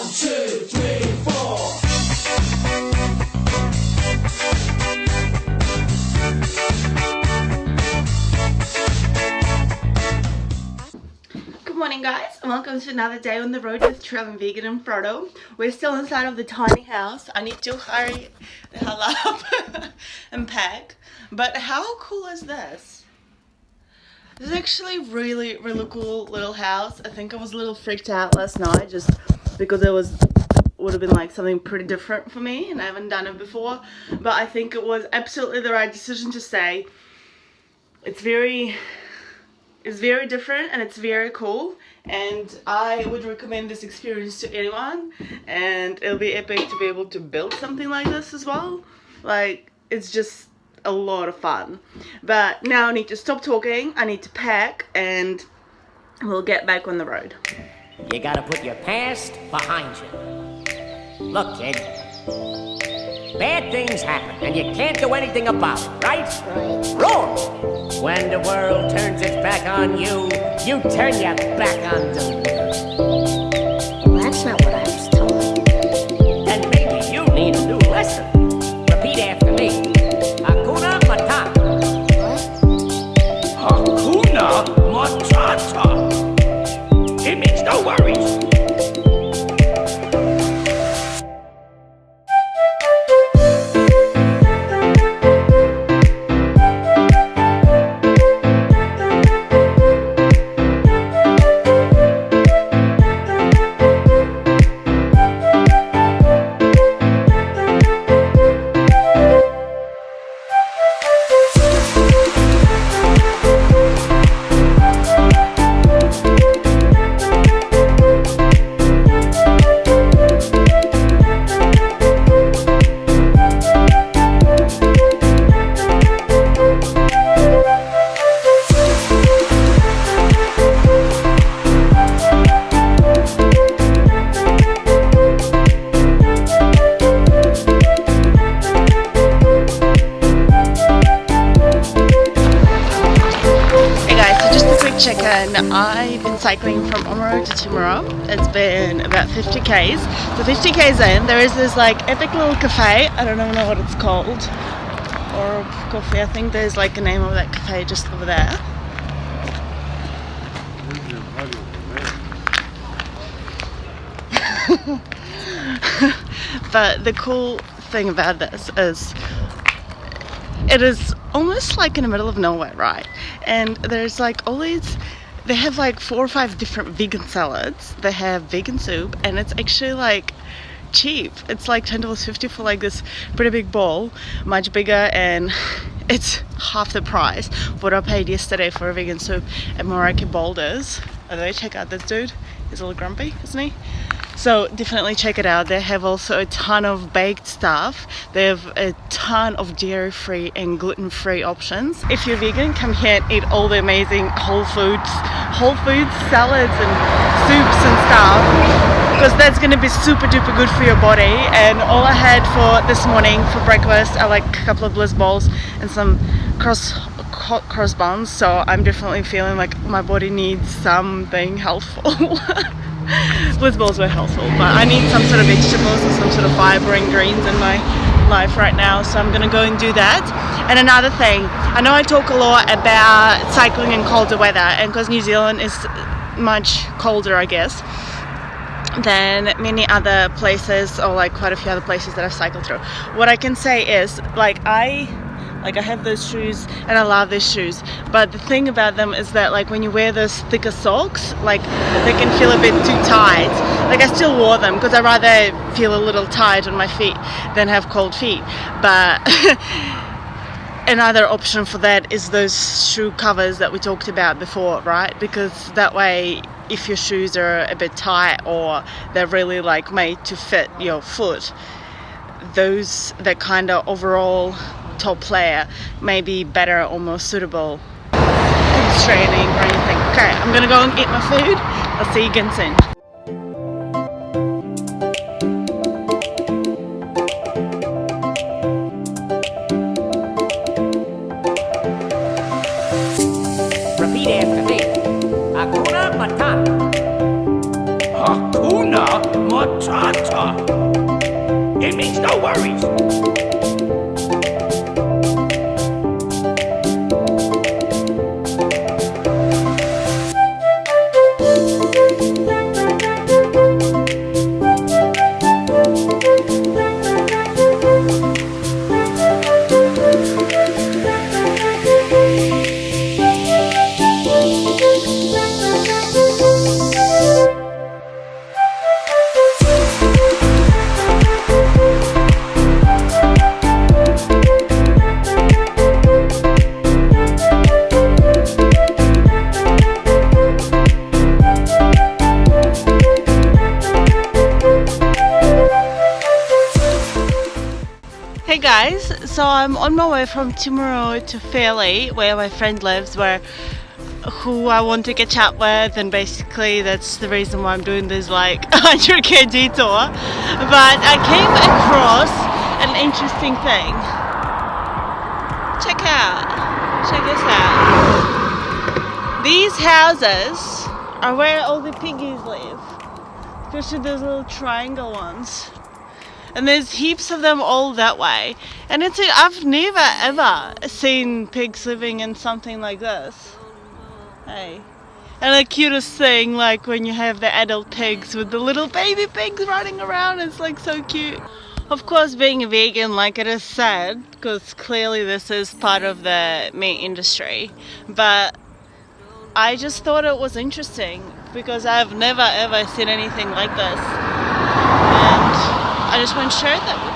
2, 3, 4. Good morning guys, and welcome to another day on the road with Traveling Vegan and Frodo. We're still inside of the tiny house. I need to hurry the hell up and pack. But how cool is this? This is actually really cool little house. I think I was a little freaked out last night just because it would have been like something pretty different for me and I haven't done it before. But I think it was absolutely the right decision to stay. It's very different and it's very cool, and I would recommend this experience to anyone, and it'll be epic to be able to build something like this as well. Like, it's just a lot of fun. But now I need to stop talking, I need to pack, and we'll get back on the road. You gotta put your past behind you. Look, kid, bad things happen, and you can't do anything about it, right? Right. Wrong! When the world turns its back on you, you turn your back on them. Well, that's not what I was told. Then maybe you need a new lesson. Repeat after me. Hakuna Matata. What? Hakuna Matata. It means no worries. Check-in. I've been cycling from Omero to Timuro. It's been about 50 k's. So 50 k's in, there is this like epic little cafe. I don't even know what it's called. Or coffee. I think there's like a name of that cafe just over there. But the cool thing about this is it is almost like in the middle of nowhere, right? And there's like all these, they have like 4 or 5 different vegan salads, they have vegan soup, and it's actually like cheap. It's like $10.50 for like this pretty big bowl, much bigger, and it's half the price of what I paid yesterday for a vegan soup at Morocco Boulders. Although check out this dude, he's a little grumpy, isn't he? So definitely check it out. They have also a ton of baked stuff. They have a ton of dairy-free and gluten-free options. If you're vegan, come here and eat all the amazing whole foods salads and soups and stuff, because that's going to be super duper good for your body. And all I had for this morning for breakfast are like a couple of bliss balls and some cross buns. So I'm definitely feeling like my body needs something healthful. Bliss balls were helpful, but I need some sort of vegetables or some sort of fiber and greens in my life right now, so I'm gonna go and do that. And another thing, I know I talk a lot about cycling in colder weather, and because New Zealand is much colder, I guess, than many other places, or like quite a few other places that I've cycled through. What I can say is, I have those shoes and I love these shoes, but the thing about them is that like when you wear those thicker socks, like they can feel a bit too tight. Like I still wore them because I rather feel a little tight on my feet than have cold feet. But another option for that is those shoe covers that we talked about before, right? Because that way, if your shoes are a bit tight or they're really like made to fit your foot, that kind of overall top layer may be better or more suitable for training or anything. Okay, I'm gonna go and eat my food. I'll see you again soon. Repeat after me. Hakuna Matata. Hakuna Matata. Matata. It means no worries. Hey guys, so I'm on my way from Timaru to Fairleigh, where my friend lives, who I want to catch up with, and basically that's the reason why I'm doing this like 100k detour. But I came across an interesting thing. Check this out. These houses are where all the piggies live, especially those little triangle ones. And there's heaps of them all that way. And I've never ever seen pigs living in something like this. Hey. And the cutest thing, like when you have the adult pigs with the little baby pigs running around, it's like so cute. Of course, being a vegan, like, it is sad, because clearly this is part of the meat industry. But I just thought it was interesting, because I've never ever seen anything like this. And I just want to share that with you.